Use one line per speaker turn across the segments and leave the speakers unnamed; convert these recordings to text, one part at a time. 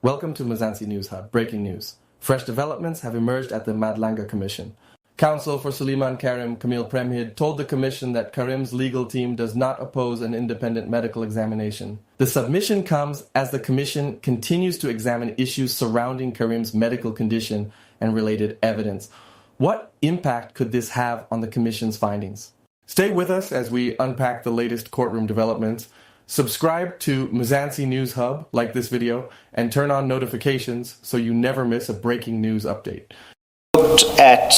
Welcome to Mzansi News Hub. Breaking news. Fresh developments have emerged at the Madlanga Commission. Counsel for Suliman, Carrim, Kameel, Premhid told the Commission that Carrim'S legal team does not oppose an independent medical examination. The submission comes as the Commission continues to examine issues surrounding Carrim'S medical condition and related evidence. What impact could this have on the Commission's findings? Stay with us as we unpack the latest courtroom developments. Subscribe to Mzansi News Hub, like this video, and turn on notifications so you never miss a breaking news update.
Looked at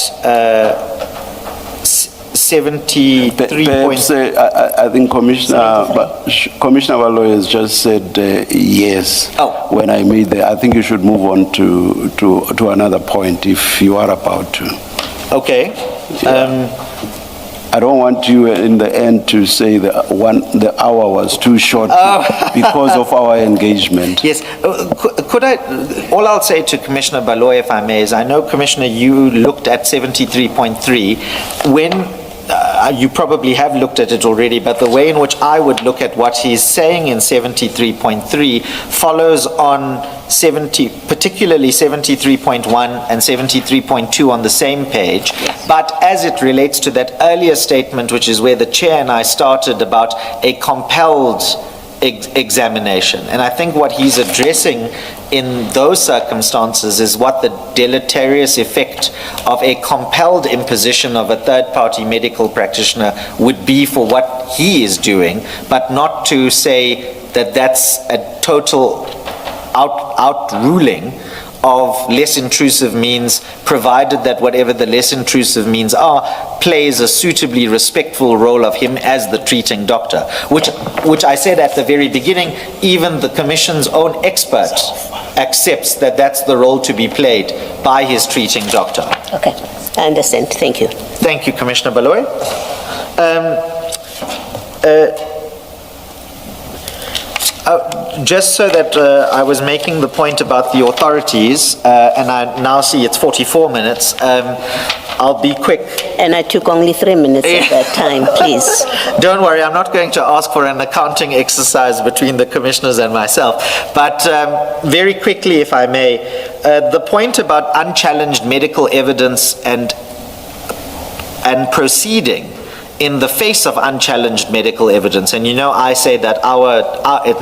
73 points.
I think Commissioner Baloy has just said yes.
Oh.
When I made that, I think you should move on to another point if you are about to.
Okay.
Yeah. I don't want you in the end to say the hour was too short because of our engagement.
Yes. Could I, all I'll say to Commissioner Baloy, if I may, is I know, Commissioner, you looked at 73.3. When you probably have looked at it already, but the way in which I would look at what he's saying in 73.3 follows on particularly 73.1 and 73.2 on the same page.
Yes.
But as it relates to that earlier statement, which is where the chair and I started about a compelled examination. And I think what he's addressing in those circumstances is what the deleterious effect of a compelled imposition of a third-party medical practitioner would be for what he is doing, but not to say that that's a total out-ruling of less intrusive means, provided that whatever the less intrusive means are, plays a suitably respectful role of him as the treating doctor, which I said at the very beginning, even the Commission's own expert accepts that that's the role to be played by his treating doctor.
Okay, I understand. Thank you.
Thank you, Commissioner Baloy. Just so that I was making the point about the authorities, and I now see it's 44 minutes, I'll be quick.
And I took only 3 minutes at that time, please.
Don't worry, I'm not going to ask for an accounting exercise between the commissioners and myself, but very quickly, if I may, the point about unchallenged medical evidence and proceeding in the face of unchallenged medical evidence, and you know I say that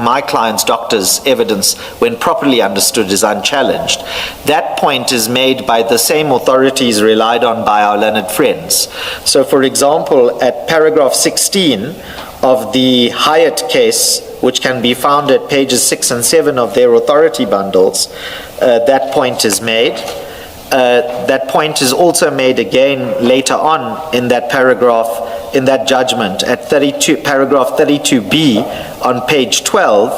my client's doctor's evidence, when properly understood, is unchallenged. That point is made by the same authorities relied on by our learned friends. So for example, at paragraph 16 of the Hyatt case, which can be found at pages 6 and 7 of their authority bundles, that point is made. That point is also made again later on in that paragraph, in that judgment at paragraph 32b on page 12.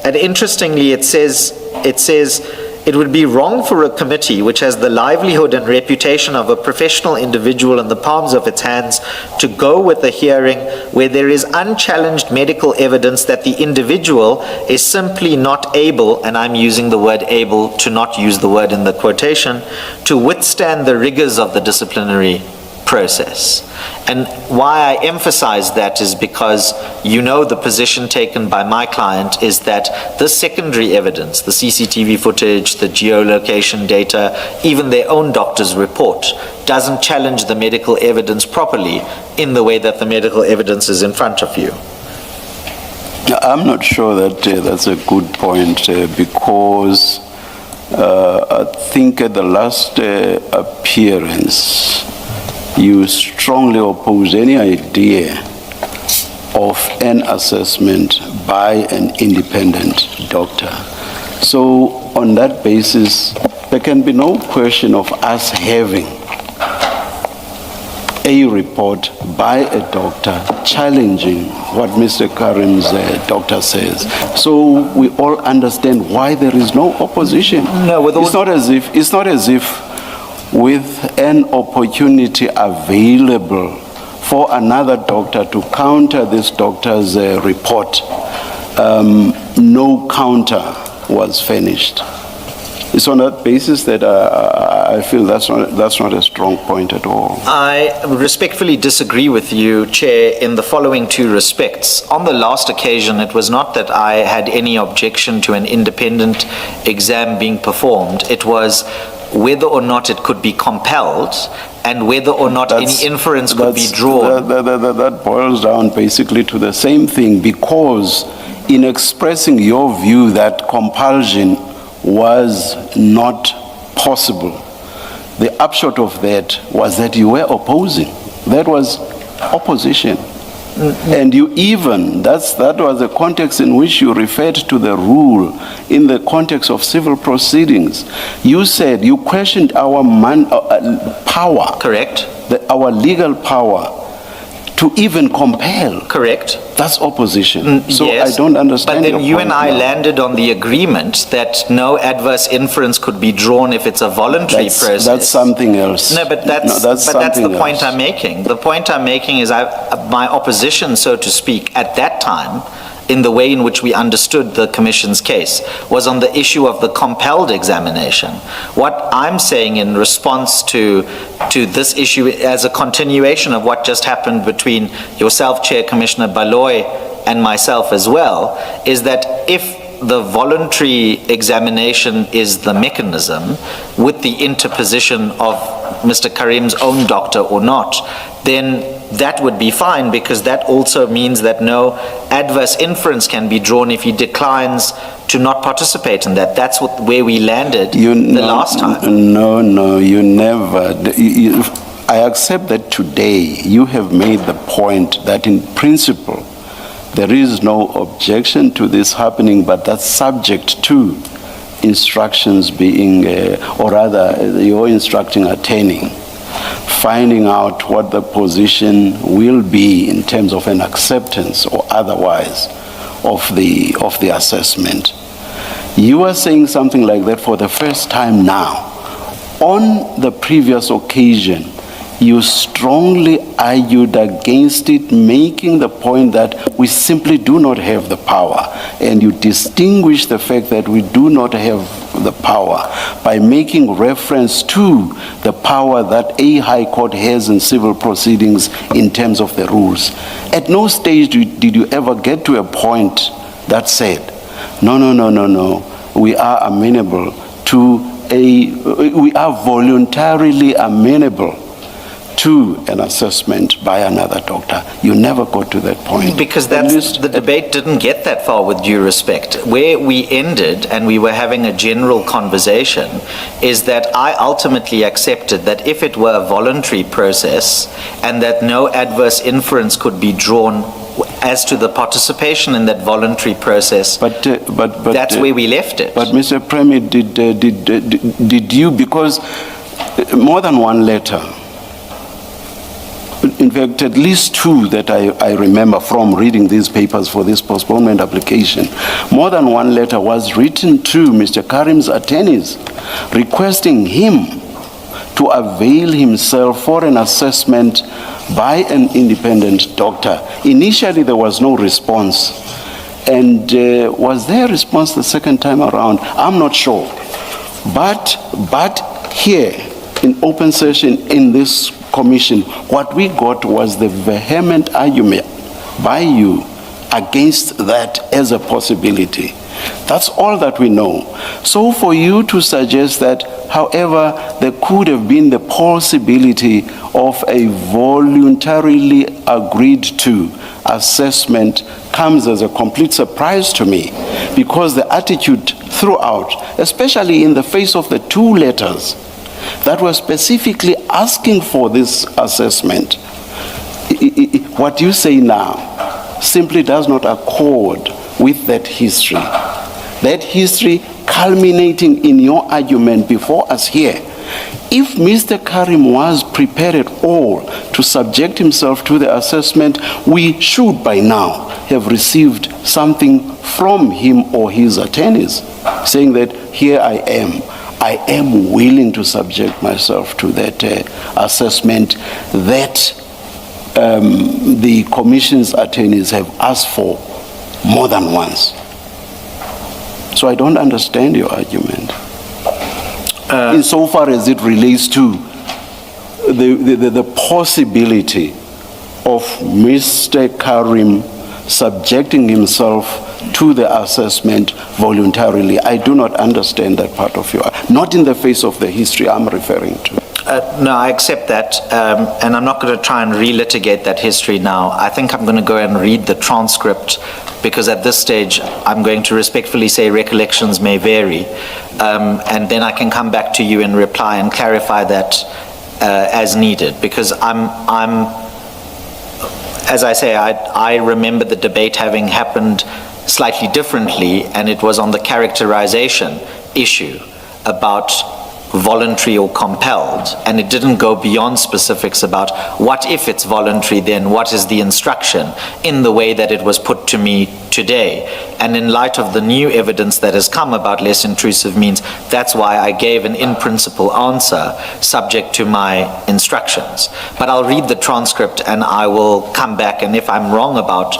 And interestingly, it says it would be wrong for a committee which has the livelihood and reputation of a professional individual in the palms of its hands to go with a hearing where there is unchallenged medical evidence that the individual is simply not able, and I'm using the word able to not use the word in the quotation, to withstand the rigors of the disciplinary process. And why I emphasize that is because you know the position taken by my client is that the secondary evidence, the CCTV footage, the geolocation data, even their own doctor's report, doesn't challenge the medical evidence properly in the way that the medical evidence is in front of you.
I'm not sure that that's a good point because I think at the last appearance, you strongly oppose any idea of an assessment by an independent doctor. So on that basis, there can be no question of us having a report by a doctor challenging what Mr. Carrim'S doctor says. So we all understand why there is no opposition.
No,
it's not as if with an opportunity available for another doctor to counter this doctor's report, no counter was furnished. It's on that basis that I feel that's not a strong point at all.
I respectfully disagree with you, Chair, in the following two respects. On the last occasion, it was not that I had any objection to an independent exam being performed. It was whether or not it could be compelled and whether or not any inference could be drawn.
That boils down basically to the same thing, because in expressing your view that compulsion was not possible, the upshot of that was that you were opposing. That was opposition. And you even, that was the context in which you referred to the rule in the context of civil proceedings. You said, you questioned our power.
Correct.
Our legal power to even compel.
Correct.
That's opposition. So
yes,
I don't understand.
But then you and I landed on the agreement that no adverse inference could be drawn if it's a voluntary process.
That's something else.
No, but that's the point I'm making. The point I'm making is my opposition, so to speak, at that time, in the way in which we understood the Commission's case, was on the issue of the compelled examination. What I'm saying in response to this issue as a continuation of what just happened between yourself, Chair Commissioner Baloy, and myself as well, is that if the voluntary examination is the mechanism, with the interposition of Mr. Carrim'S own doctor or not, then that would be fine, because that also means that no adverse inference can be drawn if he declines to not participate in that. That's where we landed last time.
No, you never. I accept that today you have made the point that in principle there is no objection to this happening, but that's subject to instructions being, or rather your instructing attaining, finding out what the position will be in terms of an acceptance or otherwise of the assessment. You are saying something like that for the first time now. On the previous occasion, you strongly argued against it, making the point that we simply do not have the power. And you distinguish the fact that we do not have the power by making reference to the power that a high court has in civil proceedings in terms of the rules. At no stage did you ever get to a point that said, no, we are amenable to we are voluntarily amenable to an assessment by another doctor. You never got to that point.
Because the debate didn't get that far, with due respect. Where we ended, and we were having a general conversation, is that I ultimately accepted that if it were a voluntary process and that no adverse inference could be drawn as to the participation in that voluntary process, but that's where we left it.
But Mr. Premhid, did you, because more than one letter, in fact, at least two that I remember from reading these papers for this postponement application, more than one letter was written to Mr. Carrim'S attorneys requesting him to avail himself for an assessment by an independent doctor. Initially, there was no response. And was there a response the second time around? I'm not sure. But here, in open session in this commission, what we got was the vehement argument by you against that as a possibility. That's all that we know. So for you to suggest that, however, there could have been the possibility of a voluntarily agreed to assessment comes as a complete surprise to me, because the attitude throughout, especially in the face of the two letters that were specifically asking for this assessment, what you say now simply does not accord with that history. That history culminating in your argument before us here. If Mr. Carrim was prepared at all to subject himself to the assessment, we should by now have received something from him or his attorneys saying that here I am willing to subject myself to that assessment that the Commission's attorneys have asked for more than once. So I don't understand your argument. insofar as it relates to the possibility of Mr. Carrim subjecting himself to the assessment voluntarily. I do not understand that part of your, not in the face of the history I'm referring to.
No, I accept that, and I'm not going to try and relitigate that history now. I think I'm going to go and read the transcript, because at this stage I'm going to respectfully say recollections may vary, and then I can come back to you and reply and clarify that as needed, because as I say, I remember the debate having happened slightly differently, and it was on the characterization issue about voluntary or compelled, and it didn't go beyond specifics about what if it's voluntary, then what is the instruction, in the way that it was put to me today. And in light of the new evidence that has come about less intrusive means, that's why I gave an in-principle answer subject to my instructions. But I'll read the transcript and I will come back, and if I'm wrong about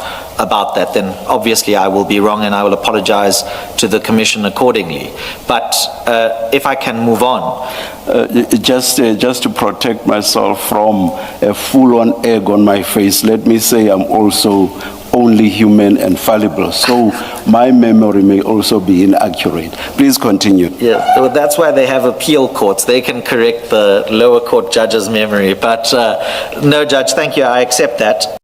that, then obviously I will be wrong and I will apologize to the Commission accordingly. But if I can move on.
Just to protect myself from a full-on egg on my face, let me say I'm also only human and fallible, so my memory may also be inaccurate. Please continue.
Yeah, well, that's why they have appeal courts. They can correct the lower court judge's memory. But no, Judge, thank you. I accept that.